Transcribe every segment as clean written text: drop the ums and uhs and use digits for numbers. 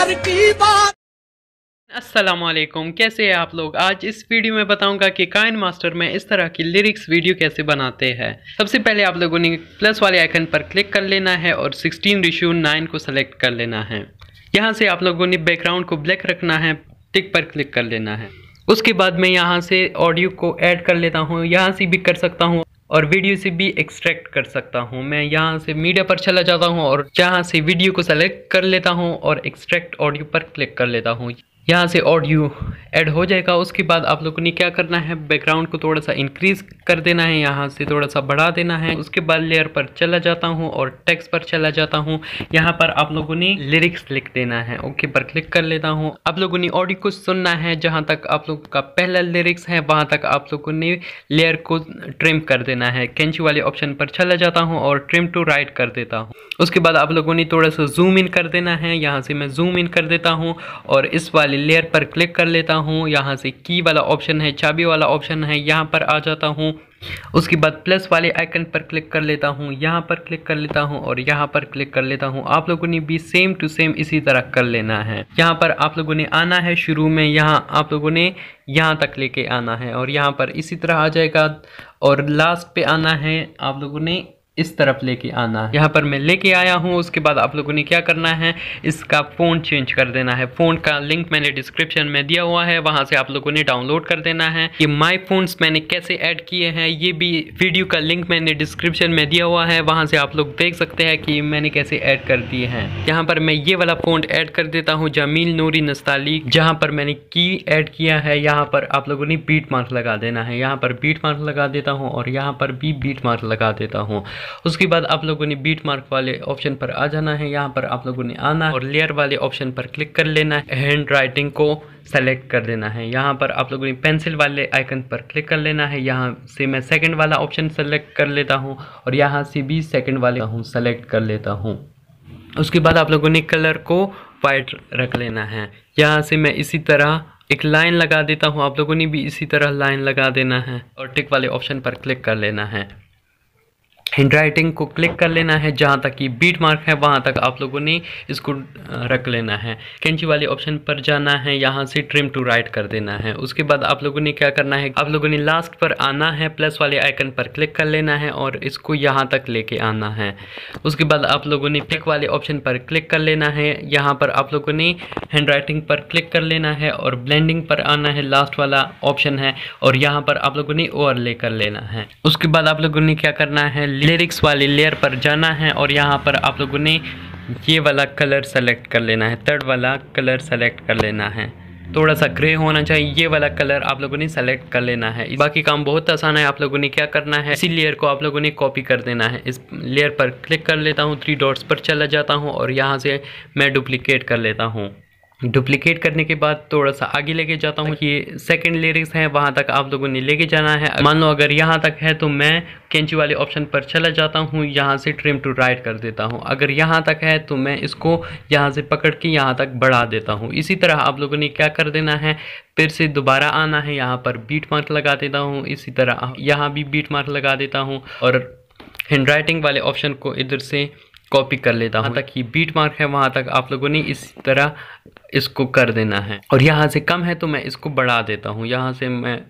घर की बात। अस्सलामुअलैकुम, कैसे हैं आप लोग। आज इस वीडियो में बताऊंगा कि काइनमास्टर में इस तरह की लिरिक्स वीडियो कैसे बनाते हैं। सबसे पहले आप लोगों ने प्लस वाले आइकन पर क्लिक कर लेना है और 16:9 को सेलेक्ट कर लेना है। यहाँ से आप लोगों ने बैकग्राउंड को ब्लैक रखना है, टिक पर क्लिक कर लेना है। उसके बाद मैं यहाँ से ऑडियो को ऐड कर लेता हूँ, यहाँ से भी कर सकता हूँ और वीडियो से भी एक्सट्रैक्ट कर सकता हूँ। मैं यहाँ से मीडिया पर चला जाता हूँ और जहाँ से वीडियो को सेलेक्ट कर लेता हूँ और एक्सट्रैक्ट ऑडियो पर क्लिक कर लेता हूँ। यहाँ से ऑडियो ऐड हो जाएगा। उसके बाद आप लोगों ने क्या करना है, बैकग्राउंड को थोड़ा सा इंक्रीज कर देना है, यहाँ से थोड़ा सा बढ़ा देना है। उसके बाद लेयर पर चला जाता हूँ और टेक्स्ट पर चला जाता हूँ। यहाँ पर आप लोगों ने लिरिक्स लिख देना है, ओके पर क्लिक कर लेता हूँ। आप लोगों ने ऑडियो को सुनना है, जहाँ तक आप लोगों का पहला लिरिक्स है वहाँ तक आप लोगों ने लेयर को ट्रिम कर देना है। कैंची वाले ऑप्शन पर चला जाता हूँ और ट्रिम टू राइट कर देता हूँ। उसके बाद आप लोगों ने थोड़ा सा जूम इन कर देना है, यहाँ से मैं जूम इन कर देता हूँ और इस वाले लेयर पर क्लिक कर लेता हूँ। यहाँ से की वाला ऑप्शन है, चाबी वाला ऑप्शन है, यहाँ पर आ जाता हूँ। उसके बाद प्लस वाले आइकन पर क्लिक कर लेता हूँ, यहाँ पर क्लिक कर लेता हूँ और यहाँ पर क्लिक कर लेता हूँ। आप लोगों ने भी सेम टू सेम इसी तरह कर लेना है। यहाँ पर आप लोगों ने आना है शुरू में, यहाँ आप लोगों ने यहाँ तक लेके आना है और यहाँ पर इसी तरह आ जाएगा और लास्ट पे आना है, आप लोगों ने इस तरफ लेके आना है। यहाँ पर मैं लेके आया हूँ। उसके बाद आप लोगों ने क्या करना है, इसका फ़ॉन्ट चेंज कर देना है। फ़ॉन्ट का लिंक मैंने डिस्क्रिप्शन में दिया हुआ है, वहाँ से आप लोगों ने डाउनलोड कर देना है। ये माय फ़ॉन्ट्स मैंने कैसे ऐड किए हैं ये भी वीडियो का लिंक मैंने डिस्क्रिप्शन में दिया हुआ है, वहाँ से आप लोग देख सकते हैं कि मैंने कैसे ऐड कर दिए हैं। यहाँ पर मैं ये वाला फ़ॉन्ट ऐड कर देता हूँ, जमील नूरी नस्ताली। जहाँ पर मैंने की ऐड किया है यहाँ पर आप लोगों ने बीट मार्क लगा देना है। यहाँ पर बीट मार्क लगा देता हूँ और यहाँ पर भी बीट मार्क लगा देता हूँ। उसके बाद आप लोगों ने बीट मार्क वाले ऑप्शन पर आ जाना है। यहाँ पर आप लोगों ने आना और लेयर वाले ऑप्शन पर क्लिक कर लेना है। हैंड राइटिंग को सेलेक्ट कर देना है। यहाँ पर आप लोगों ने पेंसिल वाले आइकन पर क्लिक कर लेना है। यहाँ से मैं सेकंड वाला ऑप्शन सेलेक्ट कर लेता हूँ और यहाँ से भी सेकंड वाले सेलेक्ट कर लेता हूँ। उसके बाद आप लोगों ने कलर को वाइट रख लेना है। यहाँ से मैं इसी तरह एक लाइन लगा देता हूँ, आप लोगों ने भी इसी तरह लाइन लगा देना है और टिक वाले ऑप्शन पर क्लिक कर लेना है। हैंड राइटिंग को क्लिक कर लेना है, जहाँ तक कि बीट मार्क है वहाँ तक आप लोगों ने इसको रख लेना है। कैंची वाले ऑप्शन पर जाना है, यहाँ से ट्रिम टू राइट कर देना है। उसके बाद आप लोगों ने क्या करना है, आप लोगों ने लास्ट पर आना है, प्लस वाले आइकन पर क्लिक कर लेना है और इसको यहाँ तक लेके आना है। उसके बाद आप लोगों ने टिक वाले ऑप्शन पर क्लिक कर लेना है। यहाँ पर आप लोगों ने हैंड राइटिंग पर क्लिक कर लेना है और ब्लेंडिंग पर आना है, लास्ट वाला ऑप्शन है और यहाँ पर आप लोगों ने ओवरले कर लेना है। उसके बाद आप लोगों ने क्या करना है, लिरिक्स वाली लेयर पर जाना है और यहाँ पर आप लोगों ने ये वाला कलर सेलेक्ट कर लेना है, थर्ड वाला कलर सेलेक्ट कर लेना है। थोड़ा सा ग्रे होना चाहिए, ये वाला कलर आप लोगों ने सेलेक्ट कर लेना है। बाकी काम बहुत आसान है। आप लोगों ने क्या करना है, इसी लेयर को आप लोगों ने कॉपी कर देना है। इस लेयर पर क्लिक कर लेता हूँ, 3 डॉट्स पर चला जाता हूँ और यहाँ से मैं डुप्लीकेट कर लेता हूँ। डुप्लीकेट करने के बाद थोड़ा सा आगे लेके जाता हूँ, ये सेकंड लिरिक्स है वहाँ तक आप लोगों ने लेके जाना है। मान लो अगर यहाँ तक है तो मैं कैंची वाले ऑप्शन पर चला जाता हूँ, यहाँ से ट्रिम टू राइट कर देता हूँ। अगर यहाँ तक है तो मैं इसको यहाँ से पकड़ के यहाँ तक बढ़ा देता हूँ। इसी तरह आप लोगों ने क्या कर देना है, फिर से दोबारा आना है, यहाँ पर बीट मार्क लगा देता हूँ, इसी तरह यहाँ भी बीट मार्क लगा देता हूँ और हैंड राइटिंग वाले ऑप्शन को इधर से कॉपी कर लेता हूँ। तक ये बीट मार्क है वहाँ तक आप लोगों ने इस तरह इसको कर देना है और यहाँ से कम है तो मैं इसको बढ़ा देता हूँ। यहाँ से मैं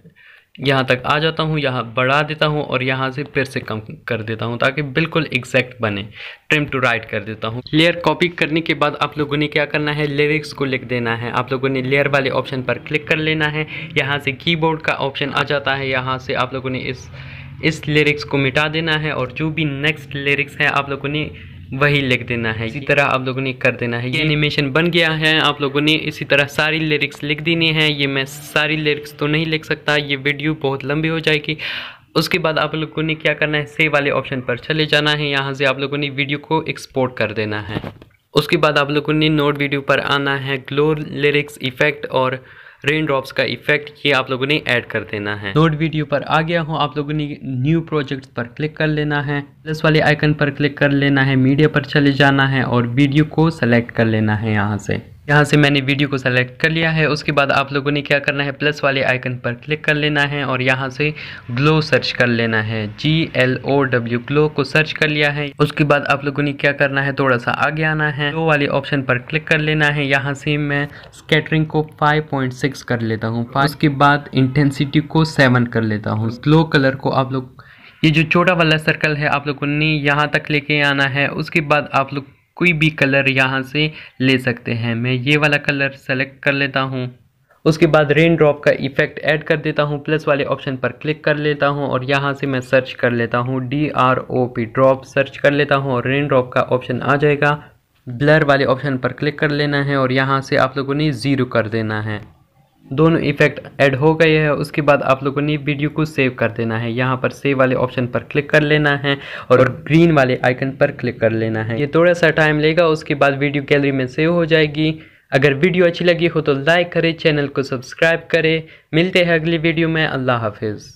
यहाँ तक आ जाता हूँ, यहाँ बढ़ा देता हूँ और यहाँ से फिर से कम कर देता हूँ ताकि बिल्कुल एग्जैक्ट बने। ट्रिम टू राइट कर देता हूँ। लेयर कॉपी करने के बाद आप लोगों ने क्या करना है, लिरिक्स को लिख देना है। आप लोगों ने लेयर वाले ऑप्शन पर क्लिक कर लेना है, यहाँ से कीबोर्ड का ऑप्शन आ जाता है, यहाँ से आप लोगों ने इस लिरिक्स को मिटा देना है और जो भी नेक्स्ट लिरिक्स है आप लोगों ने वही लिख देना है। इसी तरह आप लोगों ने कर देना है। ये एनिमेशन बन गया है। आप लोगों ने इसी तरह सारी लिरिक्स लिख देनी है। ये मैं सारी लिरिक्स तो नहीं लिख सकता, ये वीडियो बहुत लंबी हो जाएगी। उसके बाद आप लोगों ने क्या करना है, सेव वाले ऑप्शन पर चले जाना है। यहाँ से आप लोगों ने वीडियो को एक्सपोर्ट कर देना है। उसके बाद आप लोगों ने नोट वीडियो पर आना है, ग्लो लिरिक्स इफेक्ट और रेन ड्रॉप्स का इफेक्ट ये आप लोगों ने ऐड कर देना है। नोट वीडियो पर आ गया हूँ, आप लोगों ने न्यू प्रोजेक्ट पर क्लिक कर लेना है, प्लस वाले आइकन पर क्लिक कर लेना है, मीडिया पर चले जाना है और वीडियो को सेलेक्ट कर लेना है यहाँ से। यहाँ से मैंने वीडियो को सेलेक्ट कर लिया है। उसके बाद आप लोगों ने क्या करना है, प्लस वाले आइकन पर क्लिक कर लेना है और यहाँ से ग्लो सर्च कर लेना है, GLOW ग्लो को सर्च कर लिया है। उसके बाद आप लोगों ने क्या करना है, थोड़ा सा आगे आना है, ग्लो वाले ऑप्शन पर क्लिक कर लेना है। यहाँ से मैं स्कैटरिंग को 5.6 कर लेता हूँ। उसके बाद इंटेंसिटी को 7 कर लेता हूँ। ग्लो कलर को आप लोग, ये जो छोटा वाला सर्कल है आप लोगों ने यहाँ तक लेके आना है। उसके बाद आप लोग कोई भी कलर यहाँ से ले सकते हैं। मैं ये वाला कलर सेलेक्ट कर लेता हूँ। उसके बाद रेन ड्रॉप का इफेक्ट ऐड कर देता हूँ। प्लस वाले ऑप्शन पर क्लिक कर लेता हूँ और यहाँ से मैं सर्च कर लेता हूँ DROP ड्रॉप सर्च कर लेता हूँ और रेन ड्रॉप का ऑप्शन आ जाएगा। ब्लर वाले ऑप्शन पर क्लिक कर लेना है और यहाँ से आप लोगों ने 0 कर देना है। दोनों इफेक्ट ऐड हो गए हैं। उसके बाद आप लोगों ने वीडियो को सेव कर देना है। यहाँ पर सेव वाले ऑप्शन पर क्लिक कर लेना है और ग्रीन वाले आइकन पर क्लिक कर लेना है। ये थोड़ा सा टाइम लेगा, उसके बाद वीडियो गैलरी में सेव हो जाएगी। अगर वीडियो अच्छी लगी हो तो लाइक करें, चैनल को सब्सक्राइब करें। मिलते हैं अगली वीडियो में। अल्लाह हाफिज़।